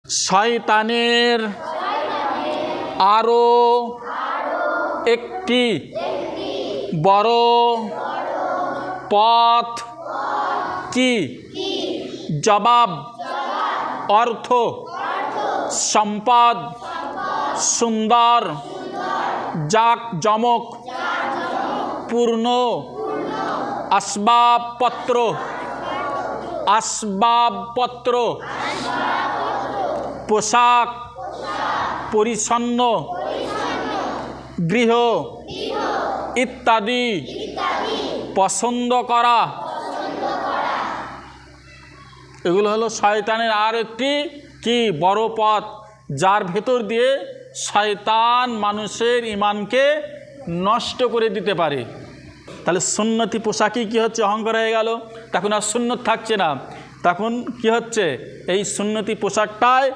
শয়তানের আরো একটি বড় পথ কি? জবাব, অর্থ, সম্পদ, সুন্দর, জাঁকজমক পূর্ণ আসবাবপত্র, পোশাক, পরিচ্ছন্ন গৃহ ইত্যাদি পছন্দ করা। এগুলো হলো শয়তানের আর একটি কি বড় পথ, যার ভেতর দিয়ে শয়তান মানুষের ঈমানকে নষ্ট করে দিতে পারে। তাহলে সুন্নতি পোশাকই কি হচ্ছে? অহংকার হয়ে গেল, তখন আর সুন্নত থাকছে না, তখন কি হচ্ছে? এই সুন্নতি পোশাকটায়